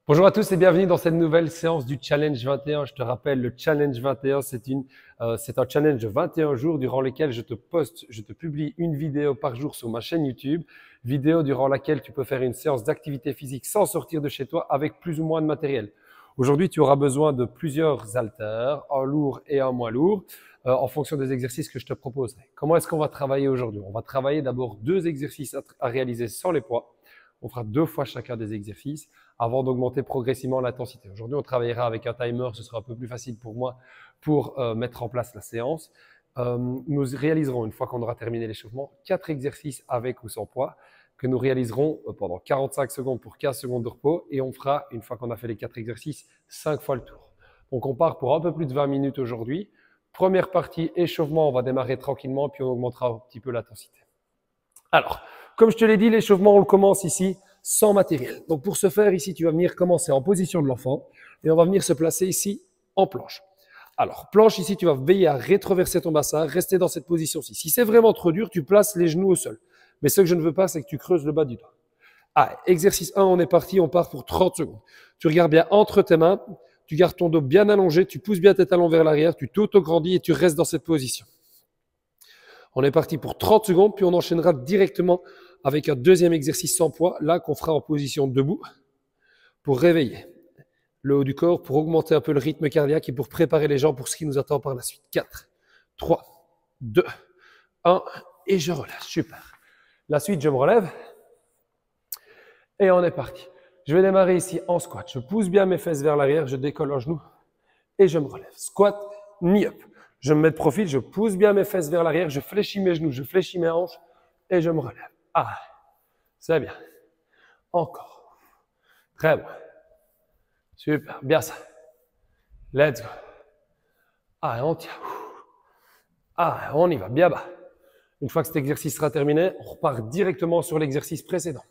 Bonjour à tous et bienvenue dans cette nouvelle séance du Challenge 21. Je te rappelle, le Challenge 21, c'est un challenge de 21 jours durant lesquels je te publie une vidéo par jour sur ma chaîne YouTube, vidéo durant laquelle tu peux faire une séance d'activité physique sans sortir de chez toi avec plus ou moins de matériel. Aujourd'hui, tu auras besoin de plusieurs haltères, un lourd et un moins lourd, en fonction des exercices que je te proposerai. Comment est-ce qu'on va travailler aujourd'hui? On va travailler d'abord 2 exercices à réaliser sans les poids. On fera 2 fois chacun des exercices avant d'augmenter progressivement l'intensité. Aujourd'hui, on travaillera avec un timer, ce sera un peu plus facile pour moi pour mettre en place la séance. Nous réaliserons, une fois qu'on aura terminé l'échauffement, 4 exercices avec ou sans poids que nous réaliserons pendant 45 secondes pour 15 secondes de repos et on fera, une fois qu'on a fait les 4 exercices, 5 fois le tour. Donc on part pour un peu plus de 20 minutes aujourd'hui. Première partie, échauffement, on va démarrer tranquillement puis on augmentera un petit peu l'intensité. Alors, comme je te l'ai dit, l'échauffement, on le commence ici sans matériel. Donc, pour ce faire, ici, tu vas venir commencer en position de l'enfant et on va venir se placer ici en planche. Alors, planche, ici, tu vas veiller à rétroverser ton bassin, rester dans cette position-ci. Si c'est vraiment trop dur, tu places les genoux au sol. Mais ce que je ne veux pas, c'est que tu creuses le bas du dos. Ah, exercice 1, on est parti, on part pour 30 secondes. Tu regardes bien entre tes mains, tu gardes ton dos bien allongé, tu pousses bien tes talons vers l'arrière, tu t'auto-grandis et tu restes dans cette position. On est parti pour 30 secondes, puis on enchaînera directement avec un deuxième exercice sans poids, là qu'on fera en position debout, pour réveiller le haut du corps, pour augmenter un peu le rythme cardiaque et pour préparer les jambes pour ce qui nous attend par la suite. 4, 3, 2, 1, et je relâche. Super. La suite, je me relève, et on est parti. Je vais démarrer ici en squat. Je pousse bien mes fesses vers l'arrière, je décolle un genou, et je me relève. Squat, knee-up. Je me mets de profil, je pousse bien mes fesses vers l'arrière, je fléchis mes genoux, je fléchis mes hanches et je me relève. Ah, c'est bien. Encore. Très bon. Super, bien ça. Let's go. Ah, on tient. Ah, on y va, bien bas. Une fois que cet exercice sera terminé, on repart directement sur l'exercice précédent.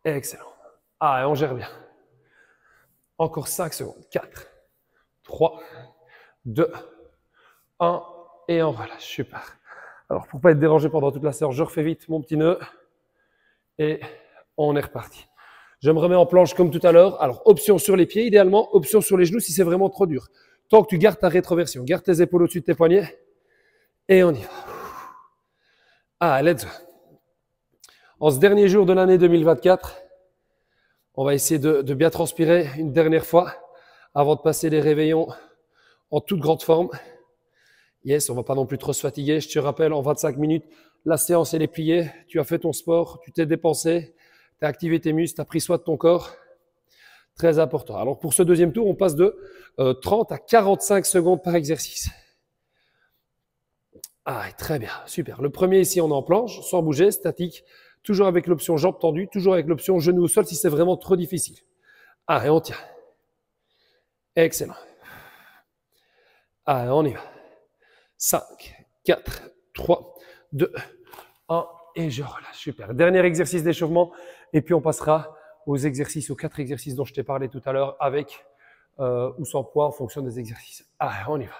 Excellent. Ah, et on gère bien. Encore 5 secondes. 4. 3, 2, 1, et on relâche. Super. Alors, pour ne pas être dérangé pendant toute la séance, je refais vite mon petit nœud et on est reparti. Je me remets en planche comme tout à l'heure. Alors, option sur les pieds, idéalement, option sur les genoux si c'est vraiment trop dur. Tant que tu gardes ta rétroversion, garde tes épaules au-dessus de tes poignets et on y va. Ah, let's go. En ce dernier jour de l'année 2024, on va essayer de bien transpirer une dernière fois avant de passer les réveillons en toute grande forme. Yes, on va pas non plus trop se fatiguer. Je te rappelle, en 25 minutes, la séance, elle est pliée. Tu as fait ton sport, tu t'es dépensé, tu as activé tes muscles, tu as pris soin de ton corps. Très important. Alors, pour ce deuxième tour, on passe de 30 à 45 secondes par exercice. Ah, très bien, super. Le premier ici, on est en planche, sans bouger, statique, toujours avec l'option jambes tendues, toujours avec l'option genou au sol si c'est vraiment trop difficile. Ah, et on tient. Excellent. Ah, on y va. 5, 4, 3, 2, 1, et je relâche. Super. Dernier exercice d'échauffement, et puis on passera aux 4 exercices dont je t'ai parlé tout à l'heure, avec ou sans poids en fonction des exercices. Ah, on y va.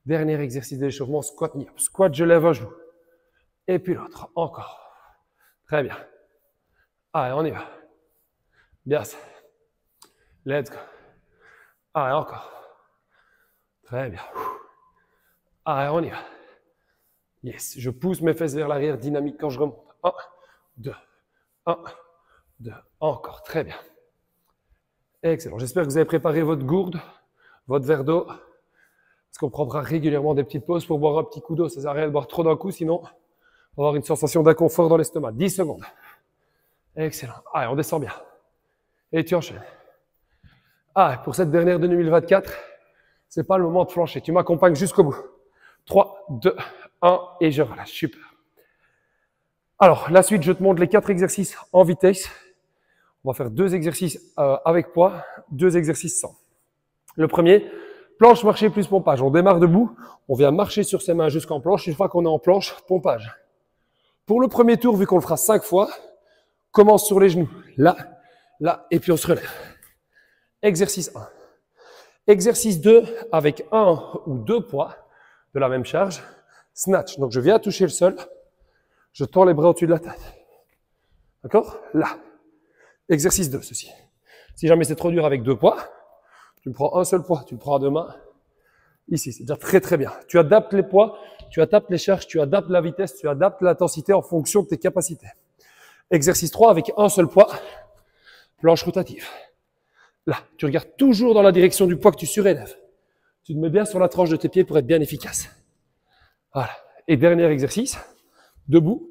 Dernier exercice d'échauffement, squat knee-up. Squat, je lève un genou. Et puis l'autre, encore. Très bien. Ah, on y va. Bien ça. Let's go. Ah, encore. Très bien. Ah, on y va. Yes, je pousse mes fesses vers l'arrière, dynamique quand je remonte. 1, 2, 1, 2, encore, très bien. Excellent, j'espère que vous avez préparé votre gourde, votre verre d'eau, parce qu'on prendra régulièrement des petites pauses pour boire un petit coup d'eau. Ça sert à rien de boire trop d'un coup, sinon on va avoir une sensation d'inconfort dans l'estomac. 10 secondes. Excellent. Allez, on descend bien. Et tu enchaînes. Ah, pour cette dernière de 2024, c'est pas le moment de flancher. Tu m'accompagnes jusqu'au bout. 3, 2, 1, et je relâche. Super. Alors, la suite, je te montre les 4 exercices en vitesse. On va faire 2 exercices avec poids, 2 exercices sans. Le premier, planche, marcher plus pompage. On démarre debout, on vient marcher sur ses mains jusqu'en planche. Une fois qu'on est en planche, pompage. Pour le premier tour, vu qu'on le fera 5 fois, commence sur les genoux. Là, là, et puis on se relève. Exercice 1. Exercice 2, avec 1 ou 2 poids de la même charge. Snatch. Donc, je viens toucher le sol. Je tends les bras au-dessus de la tête. D'accord? Là. Exercice 2, ceci. Si jamais c'est trop dur avec 2 poids, tu me prends un seul poids, tu le prends à 2 mains. Ici, c'est déjà très très bien. Tu adaptes les poids, tu adaptes les charges, tu adaptes la vitesse, tu adaptes l'intensité en fonction de tes capacités. Exercice 3 avec un seul poids, planche rotative. Là, tu regardes toujours dans la direction du poids que tu surélèves. Tu te mets bien sur la tranche de tes pieds pour être bien efficace. Voilà. Et dernier exercice, debout,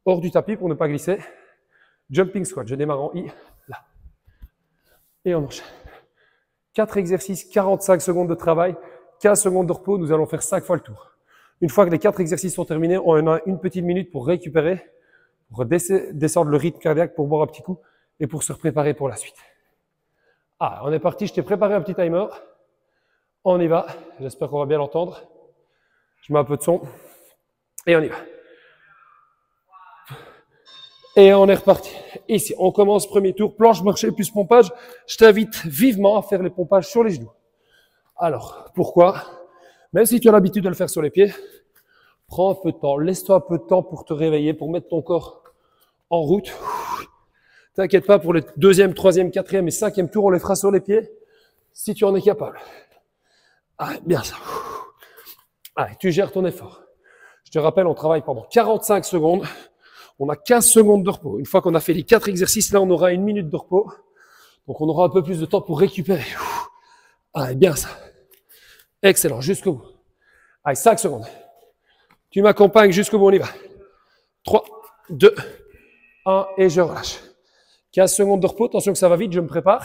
hors du tapis pour ne pas glisser. Jumping squat, je démarre en I, là. Et on enchaîne. 4 exercices, 45 secondes de travail, 15 secondes de repos, nous allons faire 5 fois le tour. Une fois que les 4 exercices sont terminés, on a une petite minute pour récupérer, pour descendre le rythme cardiaque, pour boire un petit coup et pour se préparer pour la suite. Ah, on est parti, je t'ai préparé un petit timer. On y va, j'espère qu'on va bien l'entendre. Je mets un peu de son et on y va. Et on est reparti. Ici, on commence premier tour, planche marché plus pompage. Je t'invite vivement à faire les pompages sur les genoux. Alors, pourquoi? Même si tu as l'habitude de le faire sur les pieds, prends un peu de temps, laisse-toi un peu de temps pour te réveiller, pour mettre ton corps en route. T'inquiète pas, pour le 2e, 3e, 4e et 5e tour, on les fera sur les pieds, si tu en es capable. Allez, bien ça. Allez, tu gères ton effort. Je te rappelle, on travaille pendant 45 secondes. On a 15 secondes de repos. Une fois qu'on a fait les 4 exercices, là, on aura 1 minute de repos. Donc, on aura un peu plus de temps pour récupérer. Allez, bien ça. Excellent, jusqu'au bout. Allez, 5 secondes. Tu m'accompagnes jusqu'au bout, on y va. 3, 2, 1 et je relâche. 15 secondes de repos, attention que ça va vite, je me prépare.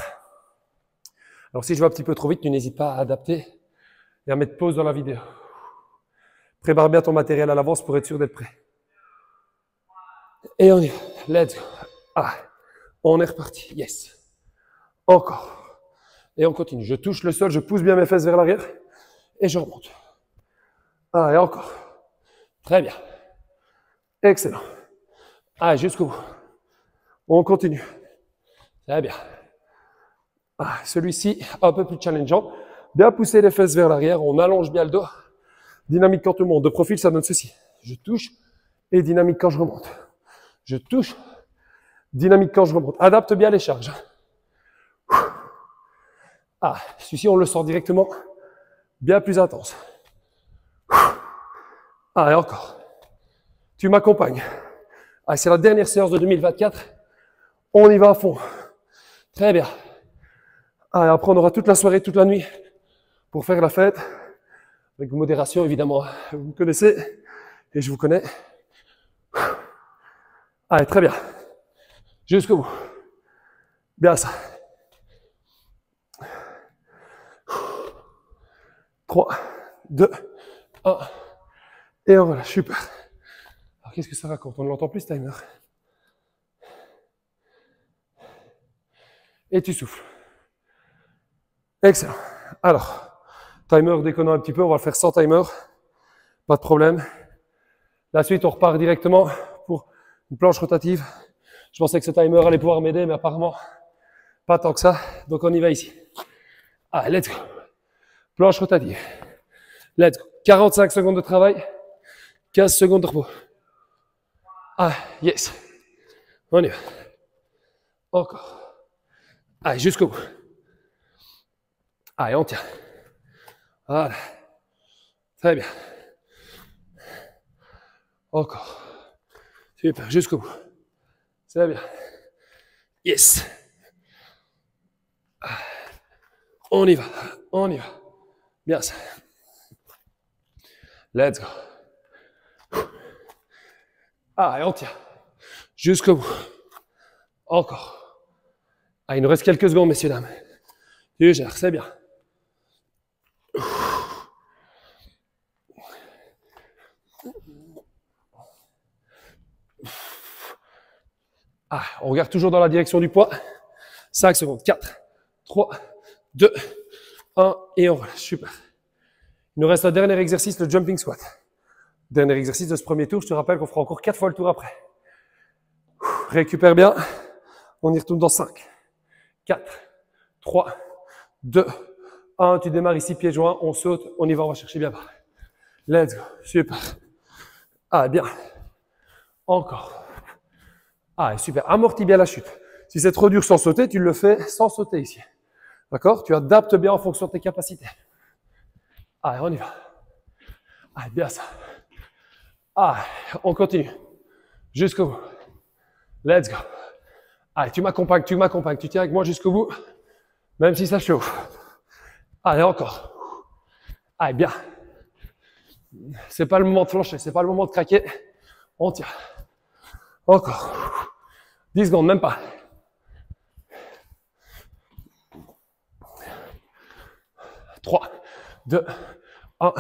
Alors si je vais un petit peu trop vite, tu n'hésites pas à adapter et à mettre pause dans la vidéo. Prépare bien ton matériel à l'avance pour être sûr d'être prêt. Et on y va, let's go. Ah, on est reparti, yes. Encore. Et on continue, je touche le sol, je pousse bien mes fesses vers l'arrière et je remonte. Ah, et encore. Très bien. Excellent. Ah, jusqu'au bout. On continue. Très bien. Ah, celui-ci, un peu plus challengeant. Bien pousser les fesses vers l'arrière, on allonge bien le dos. Dynamique quand on monte. De profil, ça donne ceci. Je touche et dynamique quand je remonte. Je touche, dynamique quand je remonte. Adapte bien les charges. Ah, celui-ci, on le sent directement. Bien plus intense. Ah, et encore. Tu m'accompagnes. Ah, c'est la dernière séance de 2024. On y va à fond. Très bien. Ah, et après, on aura toute la soirée, toute la nuit pour faire la fête. Avec modération, évidemment. Vous me connaissez et je vous connais. Allez, très bien. Jusqu'au bout. Bien ça. 3, 2, 1. Et on relâche. Super. Alors, qu'est-ce que ça raconte? On ne l'entend plus, ce timer. Et tu souffles. Excellent. Alors, timer déconnant un petit peu, on va le faire sans timer. Pas de problème. La suite, on repart directement pour une planche rotative. Je pensais que ce timer allait pouvoir m'aider, mais apparemment, pas tant que ça. Donc, on y va ici. Allez, let's go. Planche rotative. Let's go. 45 secondes de travail. 15 secondes de repos. Ah, yes. On y va. Encore. Allez, jusqu'au bout. Allez, on tient. Voilà. Très bien. Encore. Super, jusqu'au bout. C'est bien. Yes. On y va. On y va. Bien ça. Let's go. Ah, et on tient. Jusqu'au bout. Encore. Ah, il nous reste quelques secondes, messieurs, dames. Tu gères, c'est bien. Ah, on regarde toujours dans la direction du poids. 5 secondes. 4, 3, 2, 1 et on relâche. Super. Il nous reste un dernier exercice, le jumping squat. Dernier exercice de ce premier tour. Je te rappelle qu'on fera encore 4 fois le tour après. Récupère bien. On y retourne dans 5, 4, 3, 2, 1. Tu démarres ici, pieds joints. On saute. On y va. On va chercher bien bas. Let's go. Super. Ah, bien. Encore. Ah, super. Amortis bien la chute. Si c'est trop dur sans sauter, tu le fais sans sauter ici. D'accord? Tu adaptes bien en fonction de tes capacités. Allez, on y va. Allez, bien ça. Allez, on continue. Jusqu'au bout. Let's go. Allez, tu m'accompagnes. Tu tiens avec moi jusqu'au bout. Même si ça chauffe. Allez, encore. Allez, bien. C'est pas le moment de flancher, c'est pas le moment de craquer. On tient. Encore. 10 secondes, même pas. 3, 2, 1.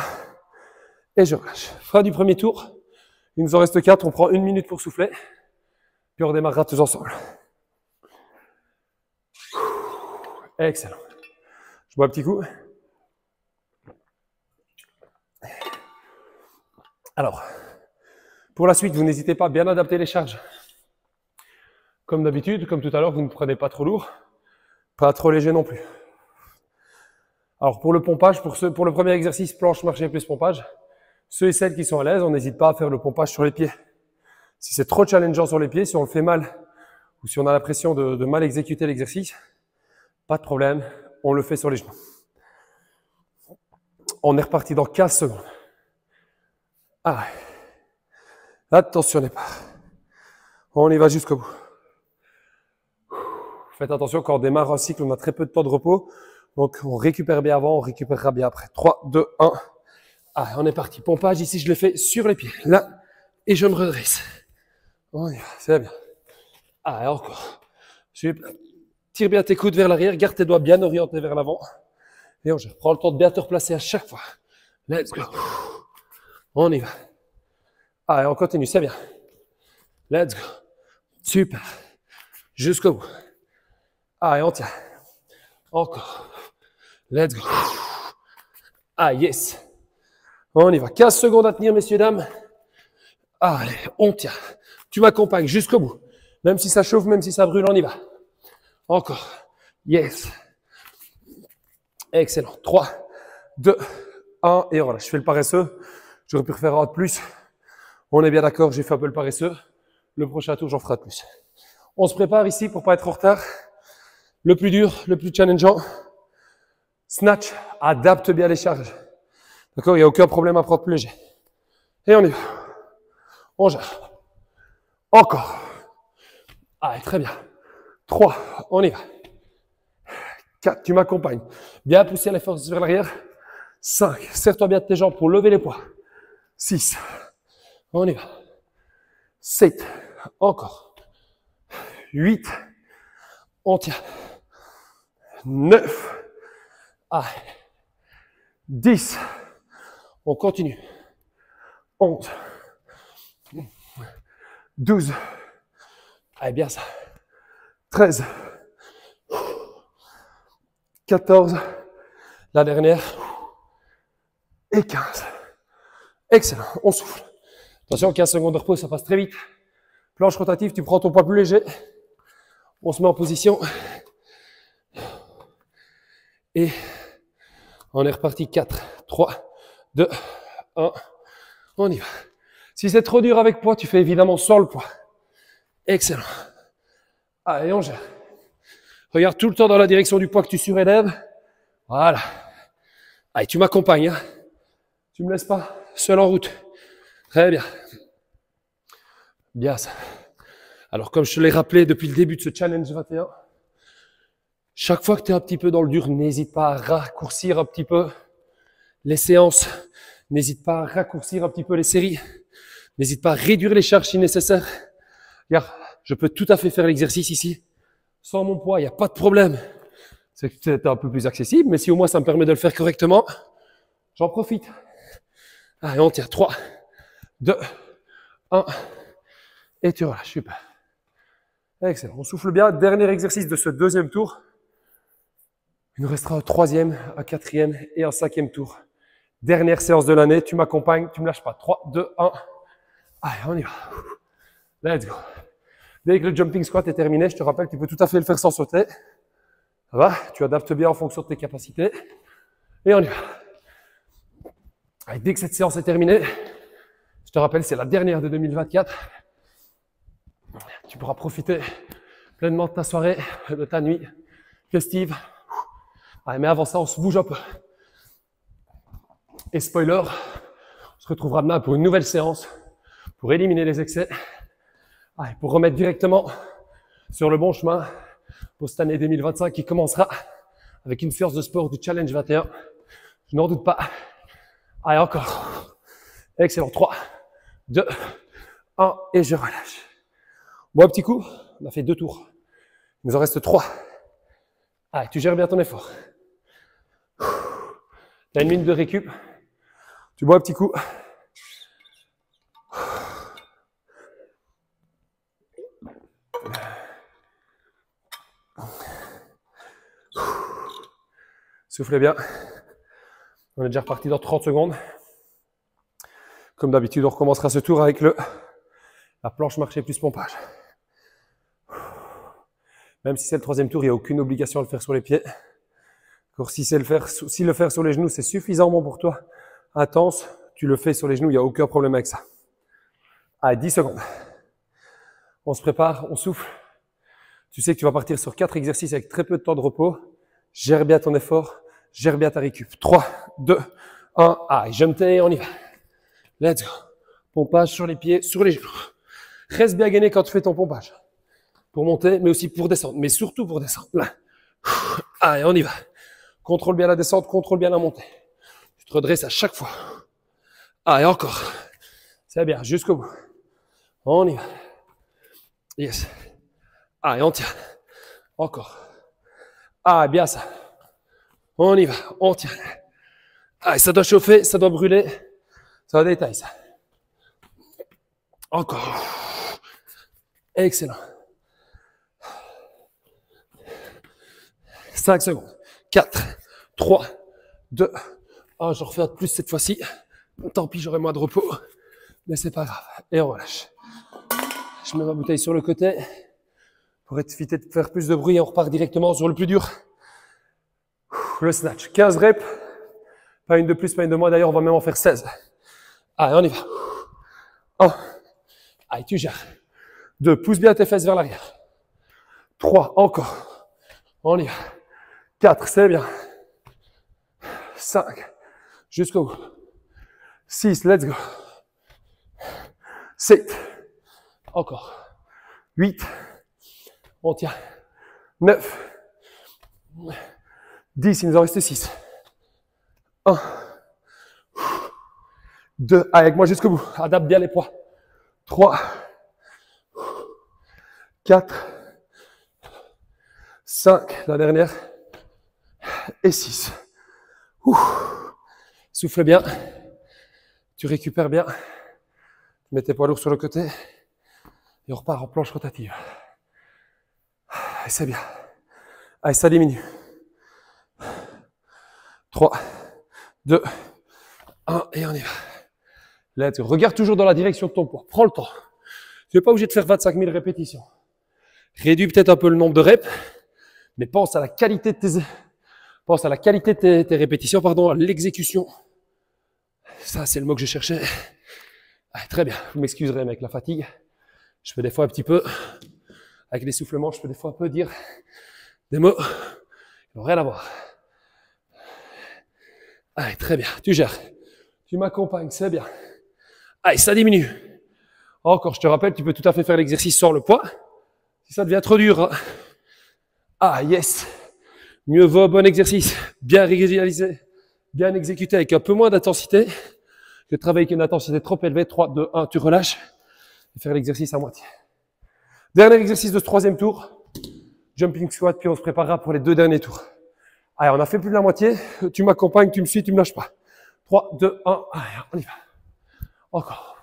Et je relâche. Fin du premier tour. Il nous en reste 4. On prend 1 minute pour souffler. Puis on redémarrera tous ensemble. Excellent. Je bois un petit coup. Alors, pour la suite, vous n'hésitez pas à bien adapter les charges. Comme d'habitude, comme tout à l'heure, vous ne prenez pas trop lourd, pas trop léger non plus. Alors, pour le pompage, pour le premier exercice, planche, marché plus pompage, ceux et celles qui sont à l'aise, on n'hésite pas à faire le pompage sur les pieds. Si c'est trop challengeant sur les pieds, si on le fait mal, ou si on a l'impression de mal exécuter l'exercice, pas de problème, on le fait sur les genoux. On est reparti dans 15 secondes. Ah, attention les pas. On y va jusqu'au bout. Faites attention, quand on démarre un cycle, on a très peu de temps de repos. Donc, on récupère bien avant, on récupérera bien après. 3, 2, 1. Allez, on est parti. Pompage, ici, je le fais sur les pieds. Là, et je me redresse. On y va, c'est bien. Allez, encore. Tire bien tes coudes vers l'arrière, garde tes doigts bien orientés vers l'avant. Et on prend le temps de bien te replacer à chaque fois. Let's go. On y va. Allez, on continue, c'est bien. Let's go. Super. Jusqu'au bout. Allez, on tient. Encore. Let's go. Ah, yes. On y va. 15 secondes à tenir, messieurs, dames. Allez, on tient. Tu m'accompagnes jusqu'au bout. Même si ça chauffe, même si ça brûle, on y va. Encore. Yes. Excellent. 3, 2, 1. Et voilà, je fais le paresseux. J'aurais pu refaire un de plus. On est bien d'accord, j'ai fait un peu le paresseux. Le prochain tour, j'en ferai de plus. On se prépare ici pour pas être en retard. Le plus dur, le plus challengeant. Snatch, adapte bien les charges. D'accord, il n'y a aucun problème à prendre plus léger. Et on y va. On gère. Encore. Allez, très bien. 3, on y va. 4, tu m'accompagnes. Bien pousser les forces vers l'arrière. 5, serre-toi bien de tes jambes pour lever les poids. 6, on y va. 7, encore. 8, on tient. 9, allez. 10, on continue. 11, 12, allez, bien ça. 13, 14, la dernière, et 15. Excellent, on souffle. Attention, 15 secondes de repos, ça passe très vite. Planche rotative, tu prends ton poids plus léger. On se met en position. Et on est reparti. 4, 3, 2, 1. On y va. Si c'est trop dur avec poids, tu fais évidemment sans le poids. Excellent. Allez, on gère. Regarde tout le temps dans la direction du poids que tu surélèves. Voilà. Allez, tu m'accompagnes. Hein. Tu me laisses pas seul en route. Très bien. Bien ça. Alors, comme je te l'ai rappelé depuis le début de ce challenge 21, chaque fois que tu es un petit peu dans le dur, n'hésite pas à raccourcir un petit peu les séances. N'hésite pas à raccourcir un petit peu les séries. N'hésite pas à réduire les charges si nécessaire. Regarde, je peux tout à fait faire l'exercice ici. Sans mon poids, il n'y a pas de problème. C'est un peu plus accessible, mais si au moins ça me permet de le faire correctement, j'en profite. Allez, on tient. 3, 2, 1. Et tu relâches. Super. Excellent. On souffle bien. Dernier exercice de ce deuxième tour. Il nous restera un troisième, un quatrième et un cinquième tour. Dernière séance de l'année. Tu m'accompagnes. Tu me lâches pas. 3, 2, 1. Allez, on y va. Let's go. Dès que le jumping squat est terminé, je te rappelle que tu peux tout à fait le faire sans sauter. Ça va? Tu adaptes bien en fonction de tes capacités. Et on y va. Allez, dès que cette séance est terminée, je te rappelle, c'est la dernière de 2024. Tu pourras profiter pleinement de ta soirée, de ta nuit festive. Allez, mais avant ça, on se bouge un peu. Et spoiler, on se retrouvera demain pour une nouvelle séance, pour éliminer les excès, allez, pour remettre directement sur le bon chemin pour cette année 2025 qui commencera avec une séance de sport du Challenge 21. Je n'en doute pas. Allez, encore. Excellent. 3, 2, 1 et je relâche. Bon, un petit coup. On a fait 2 tours. Il nous en reste 3. Allez, tu gères bien ton effort. Tu as 1 minute de récup. Tu bois un petit coup. Soufflez bien. On est déjà reparti dans 30 secondes. Comme d'habitude, on recommencera ce tour avec la planche marché plus pompage. Même si c'est le 3e tour, il n'y a aucune obligation à le faire sur les pieds. Alors, si le faire sur les genoux, c'est suffisamment pour toi intense, tu le fais sur les genoux, il n'y a aucun problème avec ça. Allez, 10 secondes. On se prépare, on souffle. Tu sais que tu vas partir sur 4 exercices avec très peu de temps de repos. Gère bien ton effort, gère bien ta récup. 3, 2, 1, allez, je me tais, on y va. Let's go. Pompage sur les pieds, sur les genoux. Reste bien gainé quand tu fais ton pompage. Pour monter, mais aussi pour descendre. Mais surtout pour descendre. Là. Allez, on y va. Contrôle bien la descente, contrôle bien la montée. Tu te redresses à chaque fois. Allez, encore. C'est bien, jusqu'au bout. On y va. Yes. Allez, on tient. Encore. Ah, bien ça. On y va, on tient. Allez, ça doit chauffer, ça doit brûler. Ça va détailler ça. Encore. Excellent. 5 secondes. 4, 3, 2, 1. Je refais un de plus cette fois-ci. Tant pis, j'aurai moins de repos. Mais c'est pas grave. Et on relâche. Je mets ma bouteille sur le côté. Pour éviter de faire plus de bruit, on repart directement sur le plus dur. Le snatch. 15 reps. Pas une de plus, pas une de moins. D'ailleurs, on va même en faire 16. Allez, on y va. 1. Allez, tu gères. 2. Pousse bien tes fesses vers l'arrière. 3. Encore. On y va. 4. C'est bien. 5. Jusqu'au bout. 6. Let's go. 7. Encore. 8. On tient. 9. 10. Il nous en reste 6. 1. 2. Avec moi jusqu'au bout. Adapte bien les poids. 3. 4. 5. La dernière. Et 6. Souffle bien. Tu récupères bien. Mets tes poids lourds sur le côté. Et on repart en planche rotative. Et c'est bien. Allez, ça diminue. 3, 2, 1, et on y va. Là, tu regardes toujours dans la direction de ton poids. Prends le temps. Tu n'es pas obligé de faire 25 000 répétitions. Réduis peut-être un peu le nombre de reps, mais pense à la qualité de tes répétitions, à l'exécution. Ça, c'est le mot que je cherchais. Allez, très bien. Vous m'excuserez, avec la fatigue. Je peux des fois un petit peu, avec l'essoufflement, je peux des fois un peu dire des mots qui n'ont rien à voir. Allez, très bien. Tu gères. Tu m'accompagnes, c'est bien. Allez, ça diminue. Encore, je te rappelle, tu peux tout à fait faire l'exercice sans le poids. Si ça devient trop dur. Hein. Ah, yes. Mieux vaut bon exercice, bien réalisé, bien exécuté avec un peu moins d'intensité que de travailler avec une intensité trop élevée. 3, 2, 1, tu relâches. Et faire l'exercice à moitié. Dernier exercice de ce 3e tour. Jumping squat, puis on se préparera pour les 2 derniers tours. Allez, on a fait plus de la moitié. Tu m'accompagnes, tu me suis, tu me lâches pas. 3, 2, 1, allez, on y va. Encore.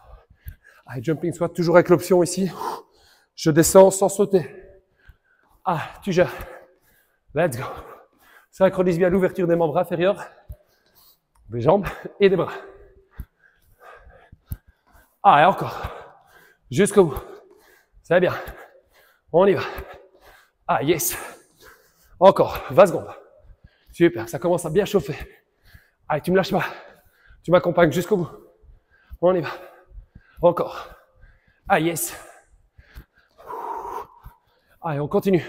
Allez, jumping squat, toujours avec l'option ici. Je descends sans sauter. Ah, tu gères. Let's go. Synchronise bien l'ouverture des membres inférieurs, des jambes et des bras. Allez, encore. Jusqu'au bout. C'est bien. On y va. Ah, yes. Encore. 20 secondes. Super. Ça commence à bien chauffer. Allez, tu me lâches pas. Tu m'accompagnes jusqu'au bout. On y va. Encore. Ah, yes. Allez, on continue.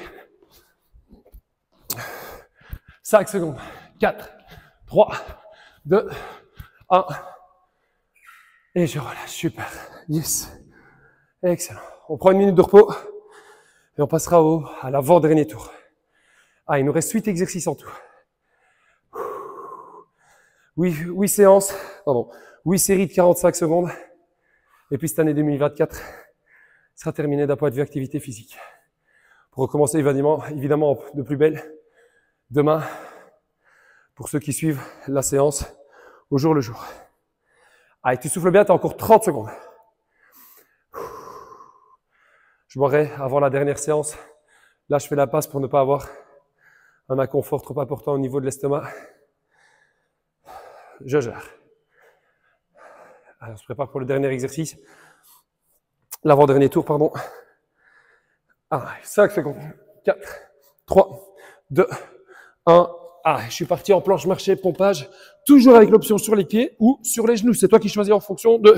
5 secondes. 4, 3, 2, 1. Et je relâche. Super. Yes. Excellent. On prend une minute de repos et on passera à l'avant-dernier tour. Ah, il nous reste 8 exercices en tout. 8 séances, pardon, 8 séries de 45 secondes. Et puis cette année 2024 sera terminée d'un point de vue activité physique. Pour recommencer évidemment de plus belle demain, pour ceux qui suivent la séance au jour le jour. Allez, tu souffles bien, tu as encore 30 secondes. Je boirai avant la dernière séance. Là, je fais la passe pour ne pas avoir un inconfort trop important au niveau de l'estomac. Je gère. Alors, on se prépare pour le dernier exercice. L'avant-dernier tour, pardon. 5 secondes. 4, 3, 2, 1. Je suis parti en planche marché, pompage. Toujours avec l'option sur les pieds ou sur les genoux. C'est toi qui choisis en fonction de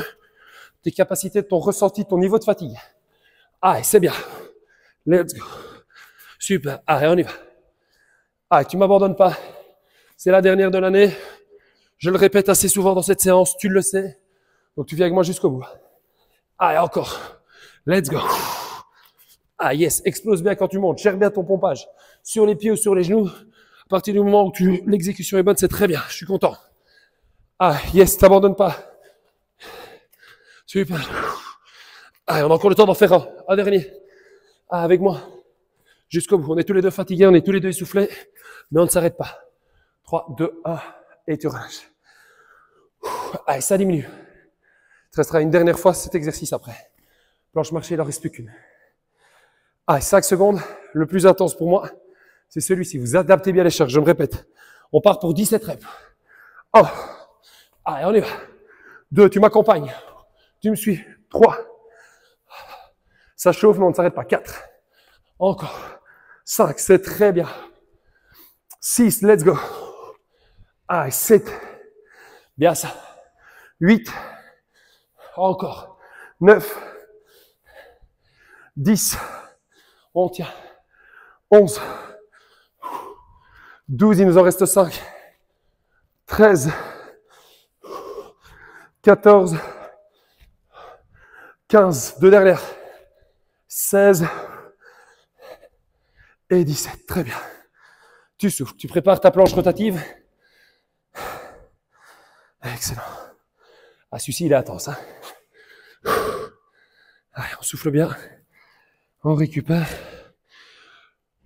tes capacités, de ton ressenti, de ton niveau de fatigue. C'est bien. Let's go. Super. On y va. Tu m'abandonnes pas. C'est la dernière de l'année. Je le répète assez souvent dans cette séance, tu le sais. Donc tu viens avec moi jusqu'au bout. Encore. Let's go. Yes, explose bien quand tu montes. Gère bien ton pompage. Sur les pieds ou sur les genoux. À partir du moment où l'exécution est bonne, c'est très bien. Je suis content. Yes, t'abandonnes pas. Super. On a encore le temps d'en faire un dernier. Avec moi. Jusqu'au bout. On est tous les deux fatigués, on est tous les deux essoufflés. Mais on ne s'arrête pas. 3, 2, 1. Et tu relâches. Ça diminue. Il te restera une dernière fois cet exercice après. Planche marché, il n'en reste plus qu'une. 5 secondes. Le plus intense pour moi, c'est celui-ci. Vous adaptez bien les charges, je me répète. On part pour 17 reps. 1. On y va. 2, tu m'accompagnes. Tu me suis. 3. Ça chauffe, mais on ne s'arrête pas. 4. Encore. 5, c'est très bien. 6, let's go. 7. Bien ça. 8. Encore. 9. 10. On tient. 11. 12, il nous en reste 5. 13. 14. 15. Deux dernières. 16. Et 17. Très bien. Tu souffles. Tu prépares ta planche rotative. Excellent. Celui-ci, il est intense. On souffle bien. On récupère.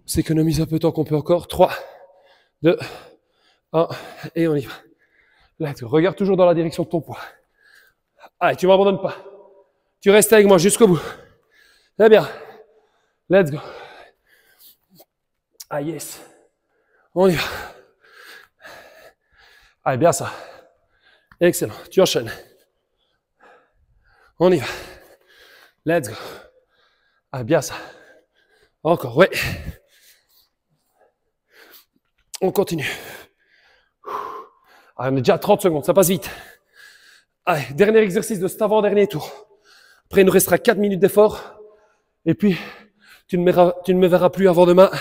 On s'économise un peu tant qu'on peut encore. 3, 2, 1. Et on y va. Là, tu regardes toujours dans la direction de ton poids. Tu ne m'abandonnes pas. Tu restes avec moi jusqu'au bout. Très bien. Let's go. Yes. On y va. Bien ça. Excellent. Tu enchaînes. On y va. Let's go. Bien ça. Encore, ouais. On continue. On est déjà à 30 secondes, ça passe vite. Dernier exercice de cet avant-dernier tour. Après, il nous restera 4 minutes d'effort. Et puis, tu ne me verras plus avant demain,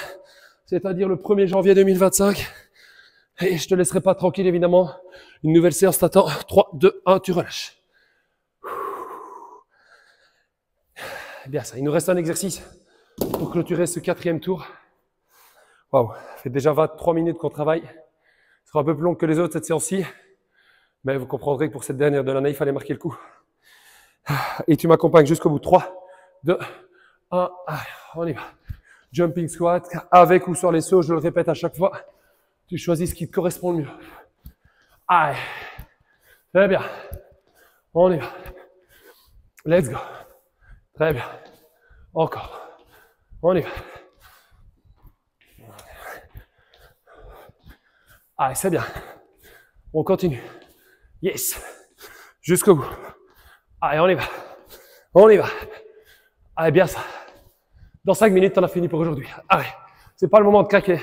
c'est-à-dire le 1er janvier 2025. Et je te laisserai pas tranquille, évidemment. Une nouvelle séance t'attend. 3, 2, 1, tu relâches. Bien ça, il nous reste un exercice pour clôturer ce 4e tour. Waouh, ça fait déjà 23 minutes qu'on travaille. Ce sera un peu plus long que les autres cette séance-ci. Mais vous comprendrez que pour cette dernière de l'année, il fallait marquer le coup. Et tu m'accompagnes jusqu'au bout. 3, 2, 1, on y va. Jumping squat, avec ou sur les sauts, je le répète à chaque fois. Tu choisis ce qui te correspond le mieux. Très bien. On y va. Let's go. Très bien. Encore. On y va. C'est bien. On continue. Yes. Jusqu'au bout. On y va. On y va. Bien ça. Dans 5 minutes, on a fini pour aujourd'hui. C'est pas le moment de craquer.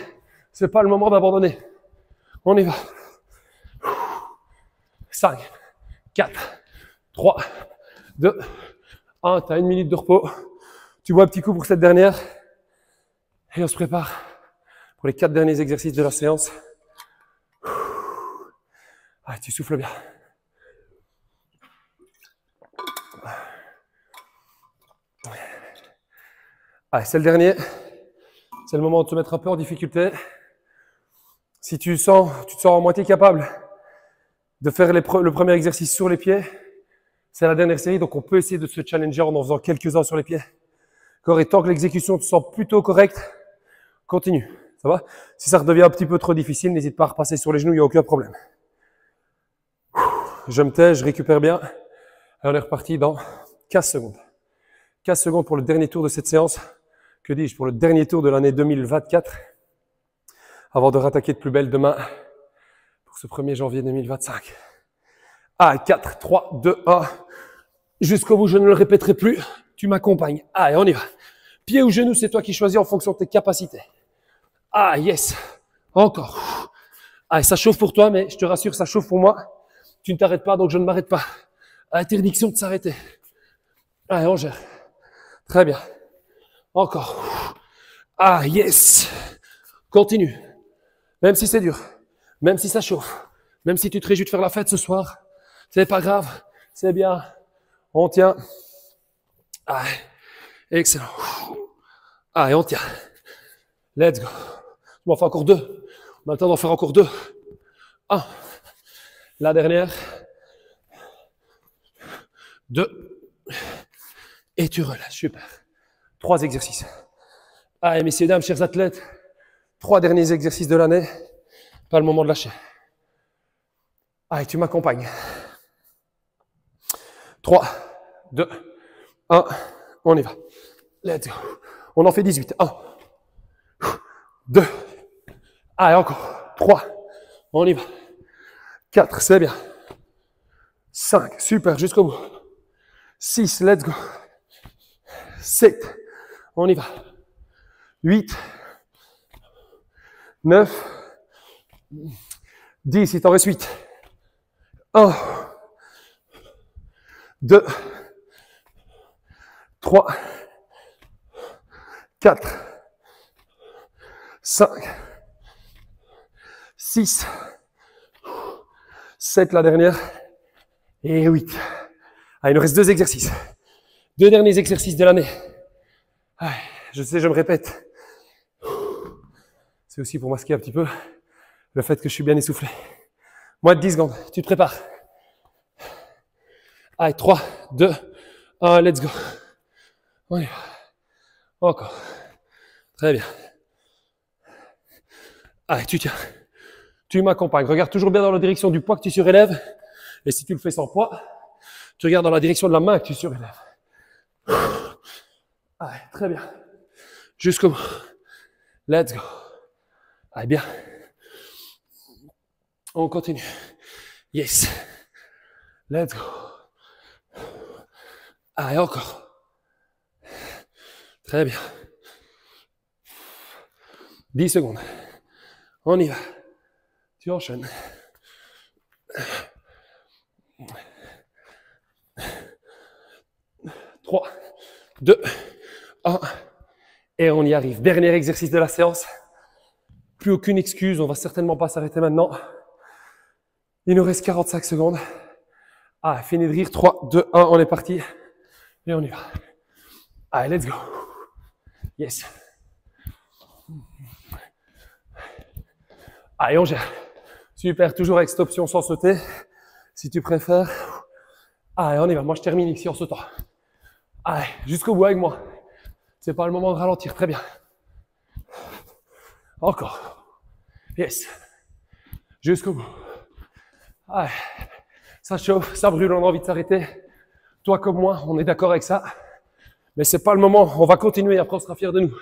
C'est pas le moment d'abandonner. On y va. 5, 4, 3, 2, 1. Tu as 1 minute de repos. Tu bois un petit coup pour cette dernière. Et on se prépare pour les 4 derniers exercices de la séance. Ah, tu souffles bien. Allez, c'est le dernier. C'est le moment de te mettre un peu en difficulté. Si tu te sens à moitié capable de faire le premier exercice sur les pieds, c'est la dernière série, donc on peut essayer de se challenger en faisant quelques-uns sur les pieds. Et tant que l'exécution te semble plutôt correcte, continue. Ça va? Si ça redevient un petit peu trop difficile, n'hésite pas à repasser sur les genoux, il n'y a aucun problème. Je me tais, je récupère bien. Et on est reparti dans 15 secondes. 15 secondes pour le dernier tour de cette séance. Que dis-je? Pour le dernier tour de l'année 2024. Avant de rattaquer de plus belle demain pour ce 1er janvier 2025. Ah, 4, 3, 2, 1. Jusqu'au bout, je ne le répéterai plus. Tu m'accompagnes. Allez, on y va. Pied ou genou, c'est toi qui choisis en fonction de tes capacités. Ah, yes. Encore. Allez, ça chauffe pour toi, mais je te rassure, ça chauffe pour moi. Tu ne t'arrêtes pas, donc je ne m'arrête pas. Interdiction de s'arrêter. Allez, on gère. Très bien. Encore. Ah, yes. Continue. Même si c'est dur. Même si ça chauffe. Même si tu te réjouis de faire la fête ce soir. C'est pas grave. C'est bien. On tient. Allez. Excellent. Allez, on tient. Let's go. On en fait encore 2. On a le temps d'en faire encore 2. 1. La dernière. 2. Et tu relâches. Super. 3 exercices. Allez, messieurs, dames, chers athlètes. 3 derniers exercices de l'année. Pas le moment de lâcher. Allez, tu m'accompagnes. 3, 2, 1. On y va. Let's go. On en fait 18. 1, 2. Allez, encore. 3. On y va. 4, c'est bien. 5, super, jusqu'au bout. 6, let's go. 7, on y va. 8, 9, 10, il t'en reste 8. 1, 2, 3, 4, 5, 6, 7, la dernière, et 8. Ah, il nous reste 2 exercices. 2 derniers exercices de l'année. Ah, je sais, je me répète. C'est aussi pour masquer un petit peu le fait que je suis bien essoufflé. Moins de 10 secondes. Tu te prépares. Allez, 3, 2, 1, let's go. On y va. Encore. Très bien. Allez, tu tiens. Tu m'accompagnes. Regarde toujours bien dans la direction du poids que tu surélèves. Et si tu le fais sans poids, tu regardes dans la direction de la main que tu surélèves. Allez, très bien. Jusqu'au bout. Let's go. Allez, bien. On continue. Yes. Let's go. Allez, encore. Très bien. 10 secondes. On y va. Tu enchaînes. 3, 2, 1. Et on y arrive. Dernier exercice de la séance. Plus aucune excuse. On va certainement pas s'arrêter maintenant. Il nous reste 45 secondes. Ah, fini de rire. 3, 2, 1. On est parti. Et on y va. Allez, let's go. Yes. Allez, on gère. Super. Toujours avec cette option sans sauter. Si tu préfères. Allez, on y va. Moi, je termine ici en sautant. Allez, jusqu'au bout avec moi. C'est pas le moment de ralentir. Très bien. Encore. Yes. Jusqu'au bout. Allez. Ça chauffe, ça brûle, on a envie de s'arrêter. Toi comme moi, on est d'accord avec ça. Mais c'est pas le moment. On va continuer. Après, on sera fiers de nous.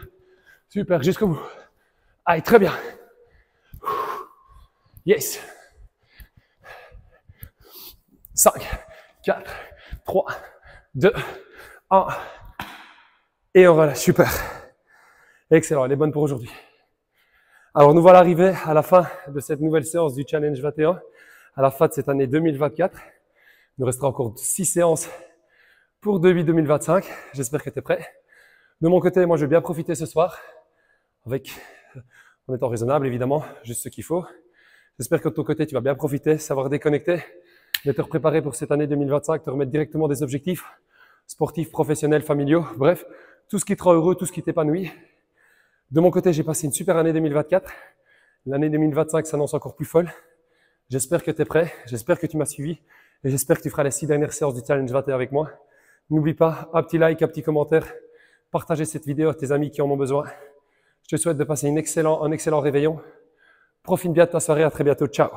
Super. Jusqu'au bout. Allez, très bien. Yes. 5, 4, 3, 2, 1. Et on relâche. Super. Excellent. Elle est bonne pour aujourd'hui. Alors, nous voilà arrivés à la fin de cette nouvelle séance du Challenge 21. À la fin de cette année 2024. Il nous restera encore 6 séances pour début 2025. J'espère que tu es prêt. De mon côté, moi, je vais bien profiter ce soir en étant raisonnable, évidemment, juste ce qu'il faut. J'espère que de ton côté, tu vas bien profiter, savoir déconnecter, de te préparer pour cette année 2025, te remettre directement des objectifs sportifs, professionnels, familiaux, bref, tout ce qui te rend heureux, tout ce qui t'épanouit. De mon côté, j'ai passé une super année 2024. L'année 2025 s'annonce encore plus folle. J'espère que tu es prêt, j'espère que tu m'as suivi et j'espère que tu feras les 6 dernières séances du Challenge 21 avec moi. N'oublie pas, un petit like, un petit commentaire, partager cette vidéo à tes amis qui en ont besoin. Je te souhaite de passer un excellent réveillon. Profite bien de ta soirée, à très bientôt, ciao.